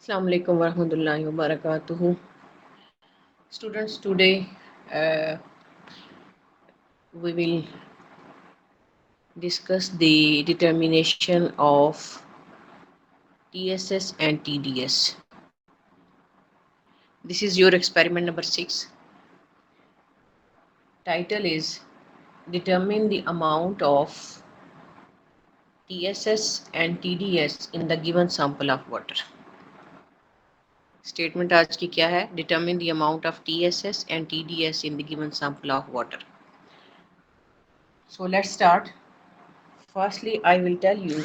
Assalamu alaikum warahmatullahi wabarakatuh. Students, today we will discuss the determination of TSS and TDS. This is your experiment number 6. Title is Determine the amount of TSS and TDS in the given sample of water. Statement आज की क्या है? Determine the amount of TSS and TDS in the given sample of water. So let's start. Firstly, I will tell you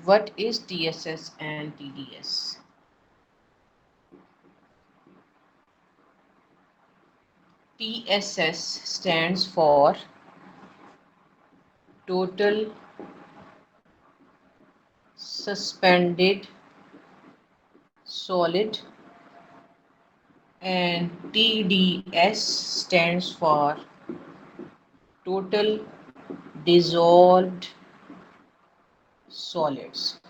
what is TSS and TDS. TSS stands for Total Suspended Solid, and TDS stands for Total Dissolved Solids.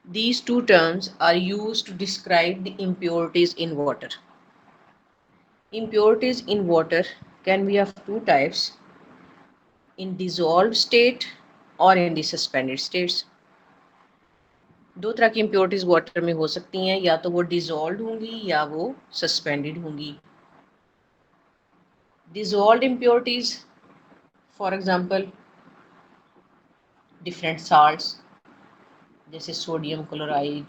These two terms are used to describe the impurities in water. Impurities in water can be of two types: in dissolved state or in the suspended states. दो तरह की impurities water में हो सकती हैं, या तो वो डिजॉल्व होंगी या वो सस्पेंडेड होंगी. Dissolve impurities, for example different salts जैसे sodium chloride,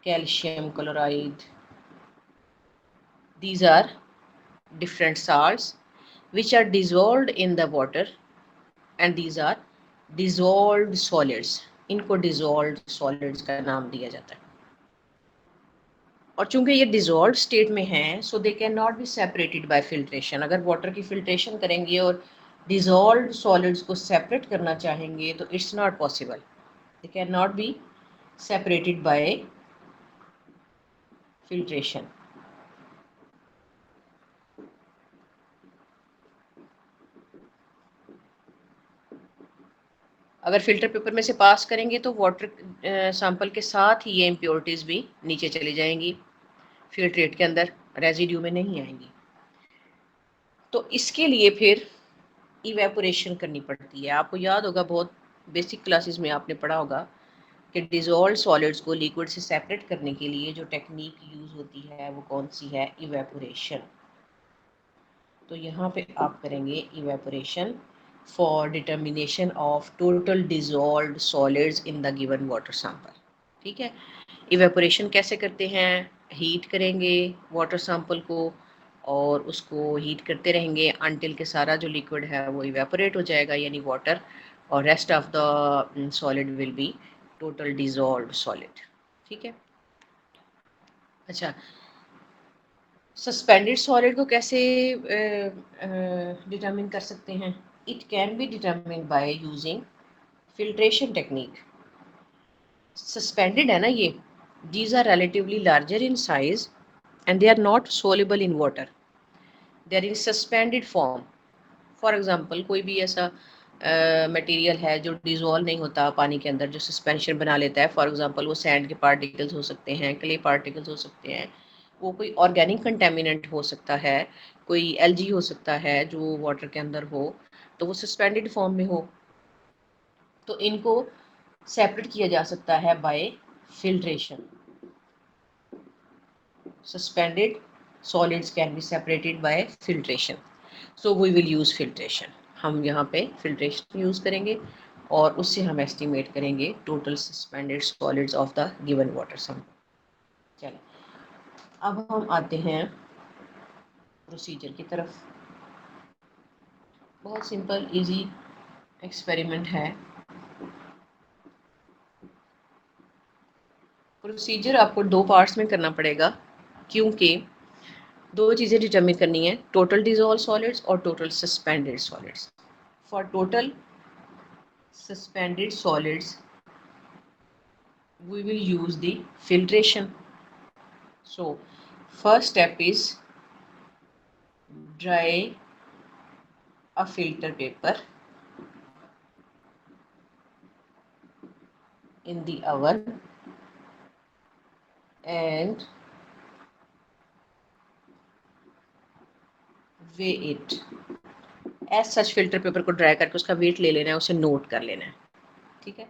calcium chloride. These are different salts which are dissolved in the water, and these are dissolved solids. इनको dissolved solids का नाम दिया जाता है. और चूंकि ये डिजॉल्व स्टेट में हैं, so they can not be separated by filtration. अगर वाटर की फिल्ट्रेशन करेंगे और डिजॉल्व सॉलिड्स को सेपरेट करना चाहेंगे तो it's not possible. They can not be separated by filtration. अगर फिल्टर पेपर में से पास करेंगे तो वाटर सैंपल के साथ ही ये इम्प्योरिटीज भी नीचे चली जाएंगी, फिल्ट्रेट के अंदर रेजिड्यू में नहीं आएंगी. तो इसके लिए फिर इवेपोरेशन करनी पड़ती है. आपको याद होगा, बहुत बेसिक क्लासेस में आपने पढ़ा होगा कि डिजॉल्व सॉलिड्स को लिक्विड से सेपरेट करने के लिए जो टेक्निक यूज़ होती है वो कौन सी है? इवेपोरेशन. तो यहाँ पे आप करेंगे evaporation for determination of total dissolved solids in the given water sample. ठीक है. इवेपोरेशन कैसे करते हैं? हीट करेंगे वाटर सैंपल को और उसको हीट करते रहेंगे अनटिल के सारा जो लिक्विड है वो इवेपोरेट हो जाएगा, यानी वाटर, और rest of the solid will be total dissolved solid. ठीक है. अच्छा, सस्पेंडेड सॉलिड को कैसे डिटरमिन कर सकते हैं? It can be determine by using filtration technique. Suspended है ना ये, these are relatively larger in size and they are not soluble in water. They are in suspended form. For example, कोई भी ऐसा मटेरियल है जो डिजोल्व नहीं होता पानी के अंदर, जो सस्पेंशन बना लेता है. फॉर एग्जांपल वो सैंड के पार्टिकल्स हो सकते हैं, क्ले पार्टिकल्स हो सकते हैं, वो कोई ऑर्गेनिक कंटेमिनेंट हो सकता है, कोई एलजी हो सकता है जो वाटर के अंदर हो, तो वो सस्पेंडेड फॉर्म में हो. तो इनको सेपरेट किया जा सकता है bye filtration. Suspended solids can be separated by filtration. So we will use filtration. हम यहाँ पे filtration use करेंगे और उससे हम estimate करेंगे total suspended solids of the given water sample. चलिए, अब हम आते हैं प्रोसीजर की तरफ. बहुत सिंपल इजी एक्सपेरिमेंट है. प्रोसीजर आपको दो पार्ट्स में करना पड़ेगा क्योंकि दो चीज़ें डिटर्मिन करनी है: टोटल डिजॉल्व सॉलिड्स और total suspended solids. For total suspended solids we will use the filtration. So first step is dry a filter paper in the oven and weigh it. As such filter paper को dry करके उसका wait ले लेना है, उसे note कर लेना है, ठीक है।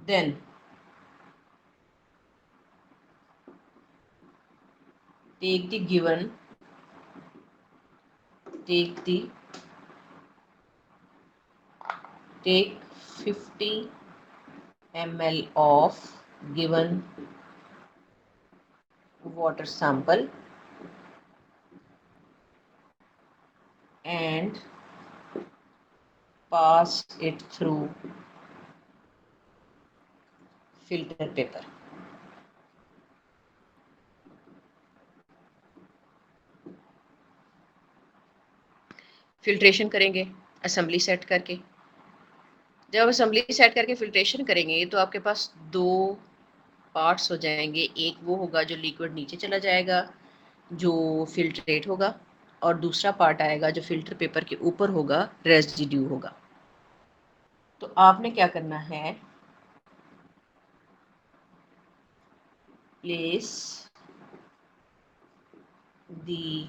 Then take the given take 50 ml of given water sample and pass it through filter paper. Filtration करेंगे असेंबली सेट करके। जब आप असेंबली सेट करके फिल्ट्रेशन करेंगे तो आपके पास दो पार्ट्स हो जाएंगे। एक वो होगा जो लिक्विड नीचे चला जाएगा, जो फिल्ट्रेट होगा, और दूसरा पार्ट आएगा जो फिल्टर पेपर के ऊपर होगा, रेजिड्यू होगा। तो आपने क्या करना है, place the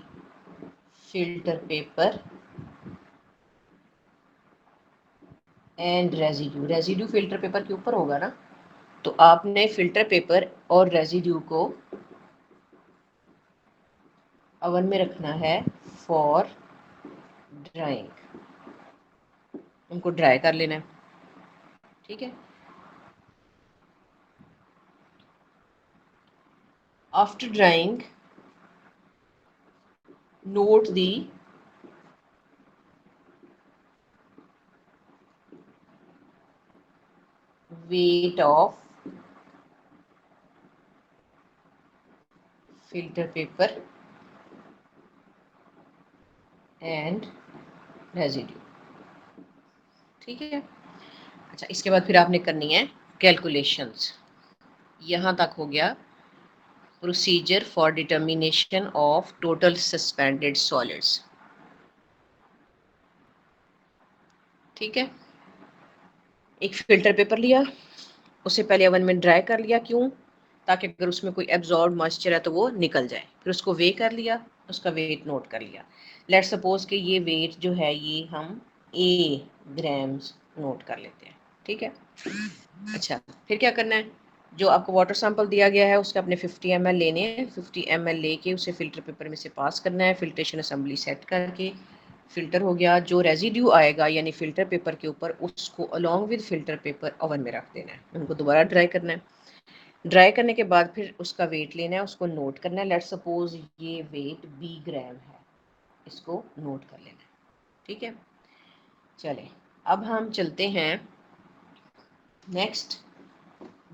filter paper and residue filter paper के ऊपर होगा ना, तो आपने फिल्टर पेपर और रेजिड्यू को ओवन में रखना है फॉर ड्राइंग। उनको ड्राई कर लेना है, ठीक है। After drawing note the weight of filter paper and residue, ठीक है। अच्छा, इसके बाद फिर आपने करनी है कैलकुलेशंस। यहाँ तक हो गया procedure for determination of total suspended solids, ठीक है। एक फिल्टर पेपर लिया, उसे पहले ओवन में ड्राई कर लिया, क्यों, ताकि अगर उसमें कोई एब्जॉर्ब मॉइस्चर है तो वो निकल जाए। फिर उसको वे कर लिया, उसका वेट नोट कर लिया। लेट सपोज कि ये वेट जो है ये हम ए ग्राम्स नोट कर लेते हैं, ठीक है। अच्छा, फिर क्या करना है, जो आपको वाटर सैंपल दिया गया है उसके अपने 50 ml लेने हैं। 50 ml लेके उसे फिल्टर पेपर में से पास करना है, फिल्ट्रेशन असेंबली सेट करके। फिल्टर हो गया, जो रेजिड्यू आएगा यानी फिल्टर पेपर के ऊपर, उसको along with filter paper oven में रख देना है, उनको दोबारा ड्राई करना है। ड्राई करने के बाद फिर उसका वेट लेना है, उसको नोट करना है। लेट सपोज ये वेट 20 ग्राम है, इसको नोट कर लेना है, ठीक है। चले, अब हम चलते हैं नेक्स्ट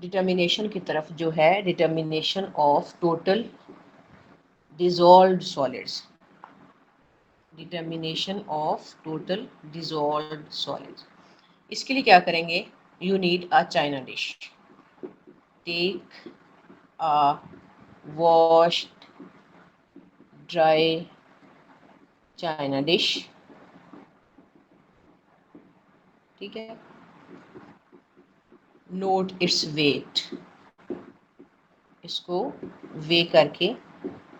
डिटर्मिनेशन की तरफ, जो है determination of total dissolved solids. Determination of total dissolved solids, इसके लिए क्या करेंगे, you need a china dish. Take a washed dry china dish, ठीक है। नोट इट्स वेट, इसको वे करके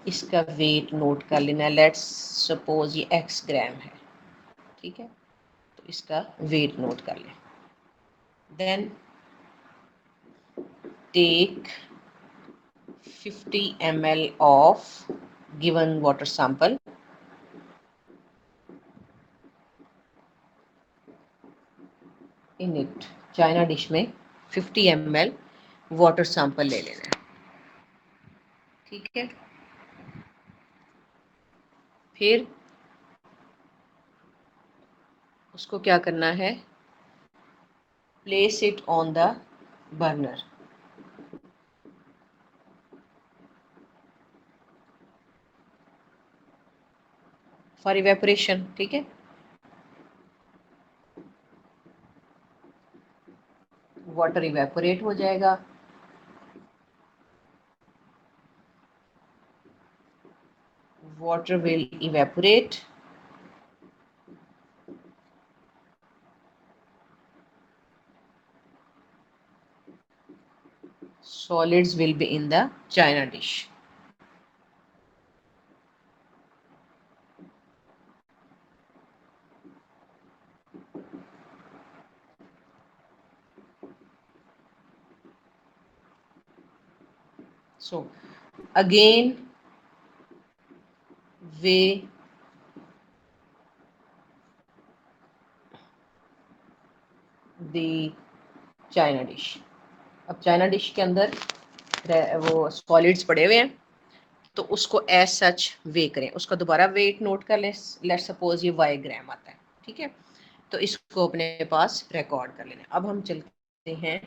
इसका वेट नोट कर लेना। लेट्स सपोज ये x ग्राम है, ठीक है, तो इसका वेट नोट कर लें। Then take 50 ml of given water sample in it, china dish में 50 ml वाटर सैंपल ले लेना है, ठीक है। फिर उसको क्या करना है, place it on the burner. For evaporation, ठीक है। वाटर इवेपोरेट हो जाएगा, water will evaporate, solids will be in the china dish. So again weigh the china dish. अब चाइना डिश के अंदर वो सॉलिड्स पड़े हुए हैं, तो उसको एज सच वे करें, उसका दोबारा वेट नोट कर लें। लेट सपोज ये y ग्राम आता है, ठीक है, तो इसको अपने पास रिकॉर्ड कर लेना। अब हम चलते हैं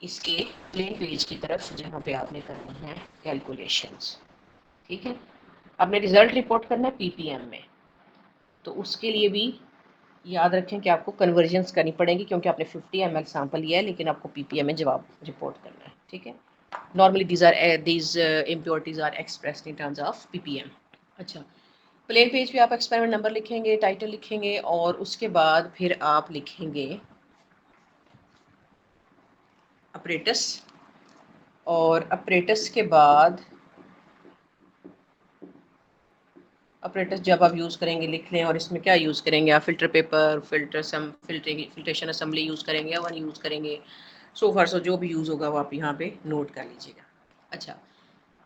इसके प्लेन पेज की तरफ, जहाँ पे आपने करनी है कैलकुलेशंस, ठीक है। आपने रिजल्ट रिपोर्ट करना है पीपीएम में, तो उसके लिए भी याद रखें कि आपको कन्वर्जन्स करनी पड़ेगी, क्योंकि आपने 50 ml सैंपल लिया है, लेकिन आपको पीपीएम में जवाब रिपोर्ट करना है, ठीक है। Normally these impurities are expressed in terms of ppm. अच्छा, प्लेन पेज पे आप एक्सपेरिमेंट नंबर लिखेंगे, टाइटल लिखेंगे, और उसके बाद फिर आप लिखेंगे अपरेटस, और अपरेटस के बाद अपरेटस जब आप यूज़ करेंगे लिख लें, और इसमें क्या यूज़ करेंगे आप, filter paper, filtration assembly use करेंगे या वन यूज़ करेंगे, सो फार सो जो भी यूज़ होगा वो आप यहाँ पे नोट कर लीजिएगा। अच्छा,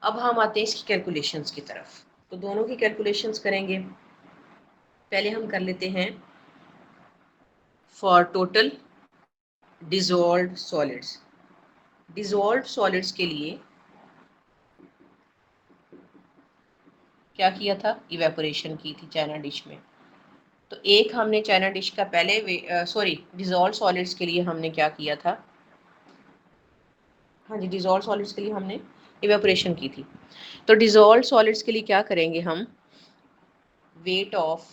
अब हम आते हैं इसकी कैलकुलेशंस की तरफ। तो दोनों की कैलकुलेशंस करेंगे। पहले हम कर लेते हैं for total dissolved solids. Dissolved solids के लिए क्या किया था, इवेपोरेशन की थी चाइना डिश में। तो एक हमने चाइना डिश का पहले डिसॉल्व्ड सॉलिड्स के लिए हमने क्या किया था, हाँ जी, डिसॉल्व्ड सॉलिड्स के लिए हमने इवेपोरेशन की थी। तो डिसॉल्व्ड सॉलिड्स के लिए क्या करेंगे हम, weight of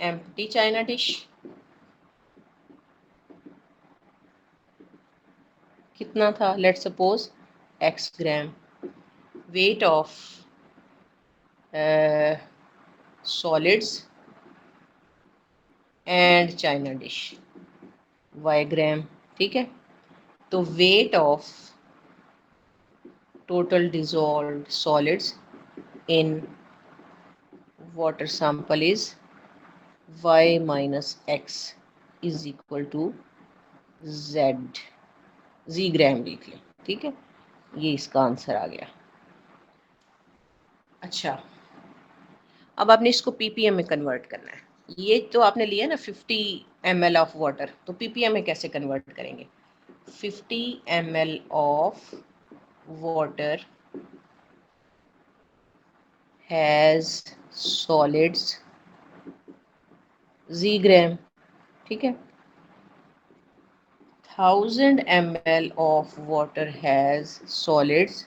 empty china dish कितना था, let suppose x gram, weight of solids and china dish y gram, ठीक है। तो weight of total dissolved solids in water sample is y minus x is equal to z gram लिख लें, ठीक है। ये इसका आंसर आ गया। अच्छा, अब आपने इसको पीपीएम में कन्वर्ट करना है। ये तो आपने लिया ना 50 ml ऑफ वाटर, तो पीपीएम में कैसे कन्वर्ट करेंगे, 50 ml of water has solids z ग्राम, ठीक है। 1000 ml of water has solids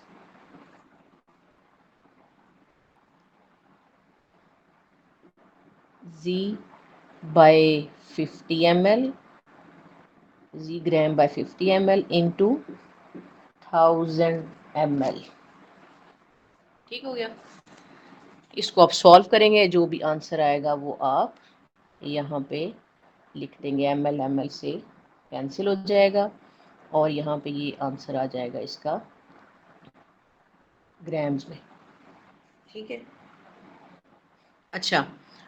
z by 50 ml, z gram by 50 ml into 1000 ml, ठीक हो गया। इसको आप सॉल्व करेंगे, जो भी आंसर आएगा वो आप यहाँ पे लिख देंगे, ml से कैंसिल हो जाएगा, और यहाँ पे ये आंसर आ जाएगा इसका ग्राम्स में, ठीक है। अच्छा,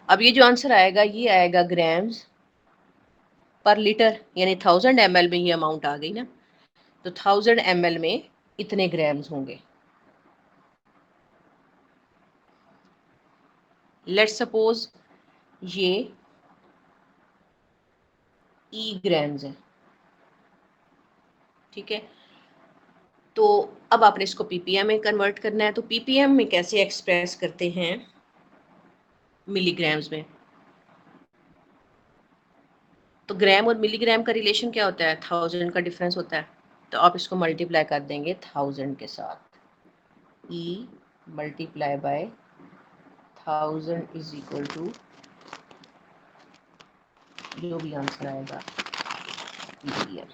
अब ये जो आंसर आएगा ये आएगा ग्राम्स पर लीटर, यानी 1000 ml में ये अमाउंट आ गई ना, तो 1000 ml में इतने ग्राम्स होंगे। लेट्स सपोज ये ई ग्राम्स है, ठीक है। तो अब आपने इसको पीपीएम में कन्वर्ट करना है। तो पीपीएम में कैसे एक्सप्रेस करते हैं, मिलीग्राम्स में। तो ग्राम और मिलीग्राम का रिलेशन क्या होता है, 1000 का डिफरेंस होता है। तो आप इसको मल्टीप्लाई कर देंगे 1000 के साथ, E multiply by 1000 is equal to जो भी आंसर आएगा पीपीएम,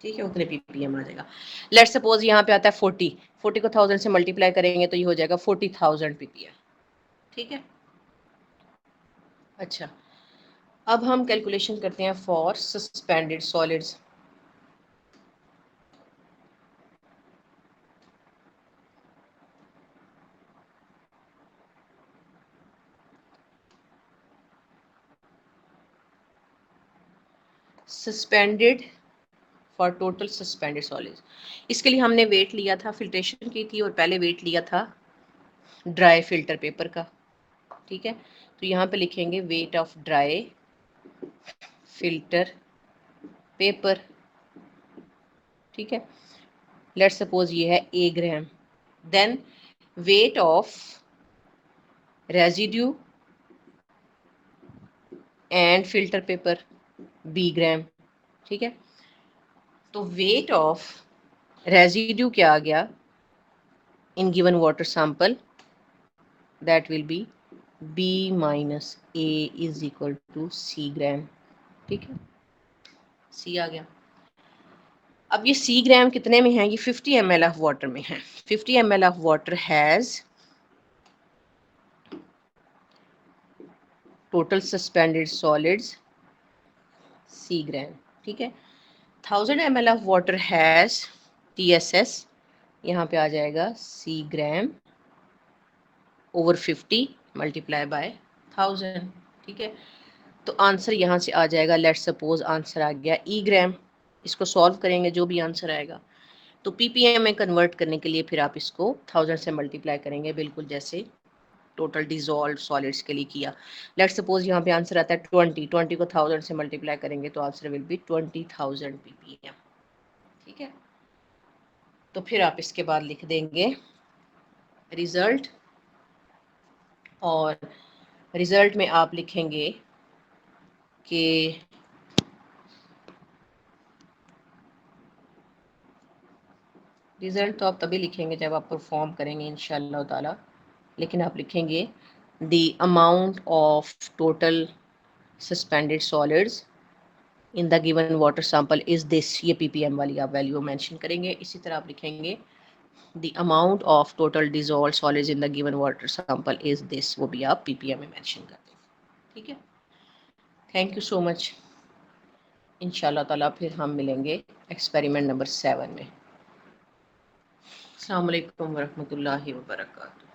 ठीक है, उतने पीपीएम आ जाएगा। लेट सपोज यहाँ पे आता है 40 को 1000 से मल्टीप्लाई करेंगे तो ये हो जाएगा 40,000 पीपीएम, ठीक है। अच्छा, अब हम कैलकुलेशन करते हैं for suspended solids. Suspended for total suspended solids, इसके लिए हमने वेट लिया था, फिल्ट्रेशन की थी, और पहले वेट लिया था ड्राई फिल्टर पेपर का। ठीक है, तो यहाँ पे लिखेंगे weight of dry filter paper. ठीक है, लेट्स सपोज ये है A gram, then weight of residue and filter paper B gram. ठीक है, तो वेट ऑफ रेजिड्यू क्या आ गया in given water sample, that will be B minus A is equal to C gram. ठीक है, C आ गया। अब ये C ग्राम कितने में है? ये 50 ml ऑफ वाटर में है। 50 ml of water has total suspended solids C gram. ठीक है, 1000 ml of water has TSS, यहाँ पे आ जाएगा C gram over 50 multiply by 1000। ठीक है, तो आंसर यहाँ से आ जाएगा, लेट्स सपोज आंसर आ गया E ग्राम। इसको सॉल्व करेंगे, जो भी आंसर आएगा तो ppm में कन्वर्ट करने के लिए फिर आप इसको 1000 से मल्टीप्लाई करेंगे, बिल्कुल जैसे टोटल डिजॉल्व सॉलिड्स के लिए किया। लेट्स सपोज यहाँ पे आंसर आता है 20 को 1000 से मल्टीप्लाई करेंगे तो आंसर विल बी 20,000 ppm। ठीक है, तो फिर आप इसके बाद लिख देंगे रिजल्ट, और रिजल्ट में आप लिखेंगे कि रिजल्ट तो आप तभी लिखेंगे जब आप परफॉर्म करेंगे इंशाल्लाह ताला, लेकिन आप लिखेंगे the amount of total suspended solids in the given water sample is this, ये ppm वाली आप वैल्यू मेंशन करेंगे। इसी तरह आप लिखेंगे the amount of total dissolve solids in the given water sample is this, वो भी आप ppm में मेंशन कर देंगे। ठीक है, थैंक यू सो मच। इंशाल्लाह ताला फिर हम मिलेंगे एक्सपेरिमेंट नंबर 7 में। अस्सलाम वालेकुम वरहमतुल्लाहि वबरकातुहू।